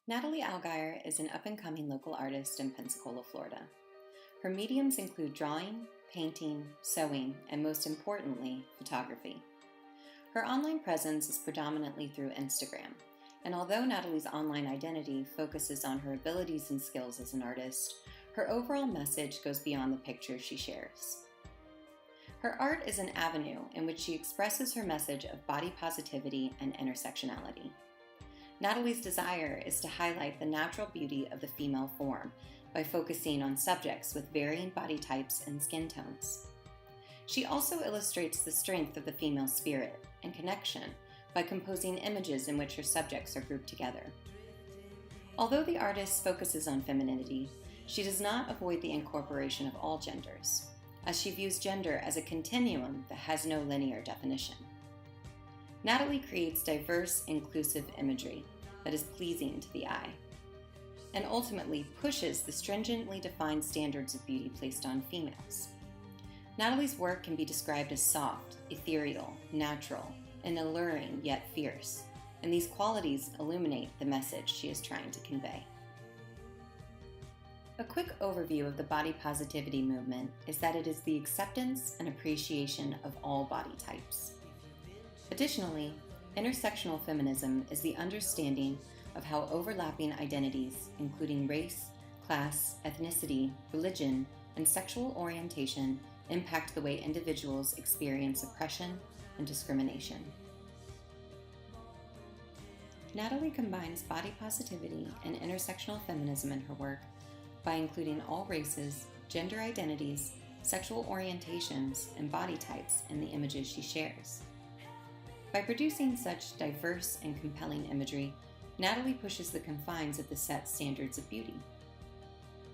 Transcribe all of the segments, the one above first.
Natalie Algier is an up-and-coming local artist in Pensacola, Florida. Her mediums include drawing, painting, sewing, and most importantly, photography. Her online presence is predominantly through Instagram, and although Natalie's online identity focuses on her abilities and skills as an artist, her overall message goes beyond the pictures she shares. Her art is an avenue in which she expresses her message of body positivity and intersectionality. Natalie's desire is to highlight the natural beauty of the female form by focusing on subjects with varying body types and skin tones. She also illustrates the strength of the female spirit and connection by composing images in which her subjects are grouped together. Although the artist focuses on femininity, she does not avoid the incorporation of all genders, as she views gender as a continuum that has no linear definition. Natalie creates diverse, inclusive imagery that is pleasing to the eye, and ultimately pushes the stringently defined standards of beauty placed on females. Natalie's work can be described as soft, ethereal, natural, and alluring yet fierce, and these qualities illuminate the message she is trying to convey. A quick overview of the body positivity movement is that it is the acceptance and appreciation of all body types. Additionally, intersectional feminism is the understanding of how overlapping identities, including race, class, ethnicity, religion, and sexual orientation, impact the way individuals experience oppression and discrimination. Natalie combines body positivity and intersectional feminism in her work by including all races, gender identities, sexual orientations, and body types in the images she shares. By producing such diverse and compelling imagery, Natalie pushes the confines of the set standards of beauty.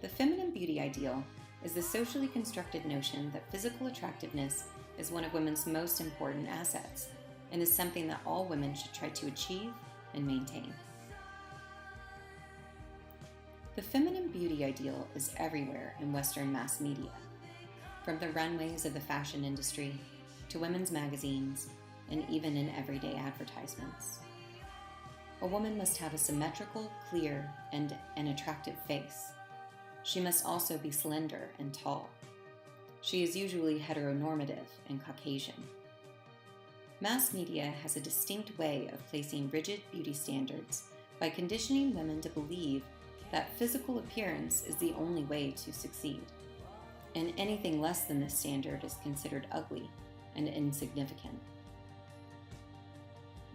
The feminine beauty ideal is the socially constructed notion that physical attractiveness is one of women's most important assets and is something that all women should try to achieve and maintain. The feminine beauty ideal is everywhere in Western mass media, from the runways of the fashion industry to women's magazines, and even in everyday advertisements. A woman must have a symmetrical, clear, and an attractive face. She must also be slender and tall. She is usually heteronormative and Caucasian. Mass media has a distinct way of placing rigid beauty standards by conditioning women to believe that physical appearance is the only way to succeed, and anything less than this standard is considered ugly and insignificant.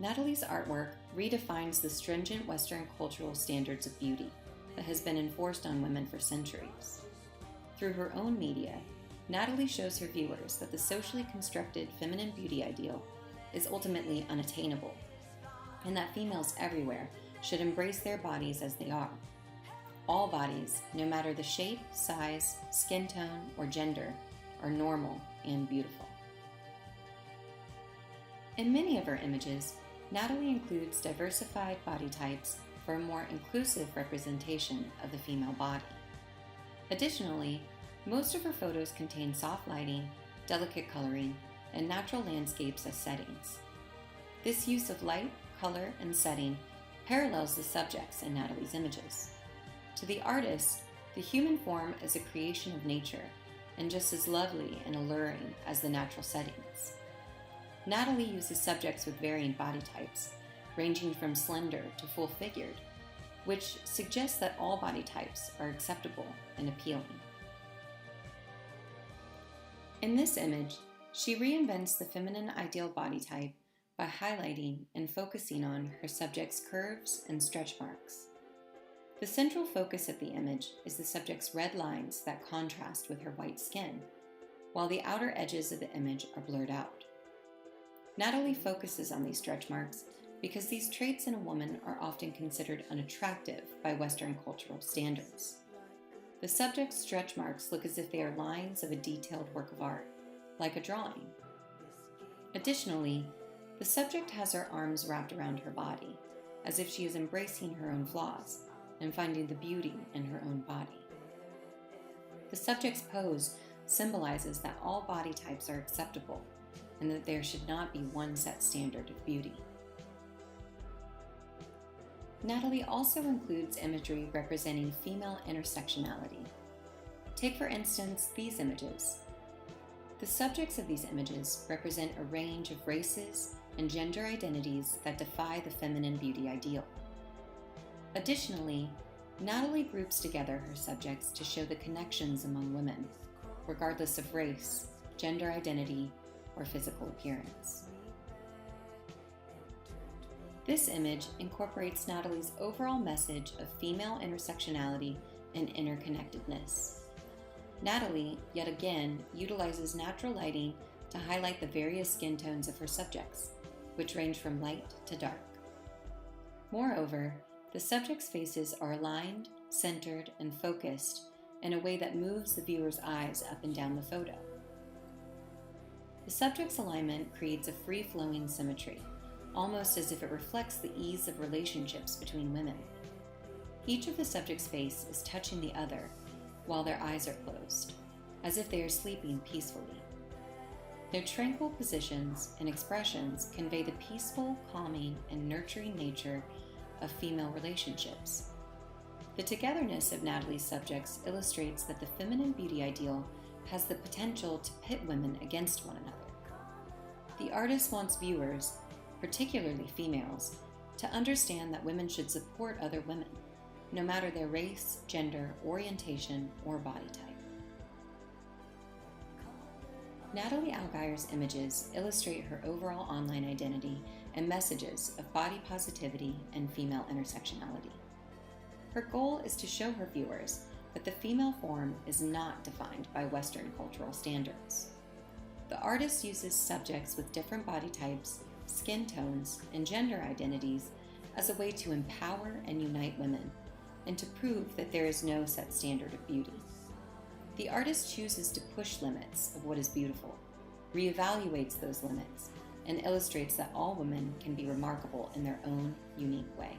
Natalie's artwork redefines the stringent Western cultural standards of beauty that has been enforced on women for centuries. Through her own media, Natalie shows her viewers that the socially constructed feminine beauty ideal is ultimately unattainable, and that females everywhere should embrace their bodies as they are. All bodies, no matter the shape, size, skin tone, or gender, are normal and beautiful. In many of her images, Natalie includes diversified body types for a more inclusive representation of the female body. Additionally, most of her photos contain soft lighting, delicate coloring, and natural landscapes as settings. This use of light, color, and setting parallels the subjects in Natalie's images. To the artist, the human form is a creation of nature and just as lovely and alluring as the natural settings. Natalie uses subjects with varying body types, ranging from slender to full-figured, which suggests that all body types are acceptable and appealing. In this image, she reinvents the feminine ideal body type by highlighting and focusing on her subject's curves and stretch marks. The central focus of the image is the subject's red lines that contrast with her white skin, while the outer edges of the image are blurred out. Natalie focuses on these stretch marks because these traits in a woman are often considered unattractive by Western cultural standards. The subject's stretch marks look as if they are lines of a detailed work of art, like a drawing. Additionally, the subject has her arms wrapped around her body, as if she is embracing her own flaws and finding the beauty in her own body. The subject's pose symbolizes that all body types are acceptable and that there should not be one set standard of beauty. Natalie also includes imagery representing female intersectionality. Take, for instance, these images. The subjects of these images represent a range of races and gender identities that defy the feminine beauty ideal. Additionally, Natalie groups together her subjects to show the connections among women, regardless of race, gender identity, or physical appearance. This image incorporates Natalie's overall message of female intersectionality and interconnectedness. Natalie, yet again, utilizes natural lighting to highlight the various skin tones of her subjects, which range from light to dark. Moreover, the subjects' faces are aligned, centered, and focused in a way that moves the viewer's eyes up and down the photo. The subject's alignment creates a free-flowing symmetry, almost as if it reflects the ease of relationships between women. Each of the subject's face is touching the other while their eyes are closed, as if they are sleeping peacefully. Their tranquil positions and expressions convey the peaceful, calming, and nurturing nature of female relationships. The togetherness of Natalie's subjects illustrates that the feminine beauty ideal has the potential to pit women against one another. The artist wants viewers, particularly females, to understand that women should support other women, no matter their race, gender, orientation, or body type. Natalie Algire's images illustrate her overall online identity and messages of body positivity and female intersectionality. Her goal is to show her viewers that the female form is not defined by Western cultural standards. The artist uses subjects with different body types, skin tones, and gender identities as a way to empower and unite women, and to prove that there is no set standard of beauty. The artist chooses to push limits of what is beautiful, reevaluates those limits, and illustrates that all women can be remarkable in their own unique way.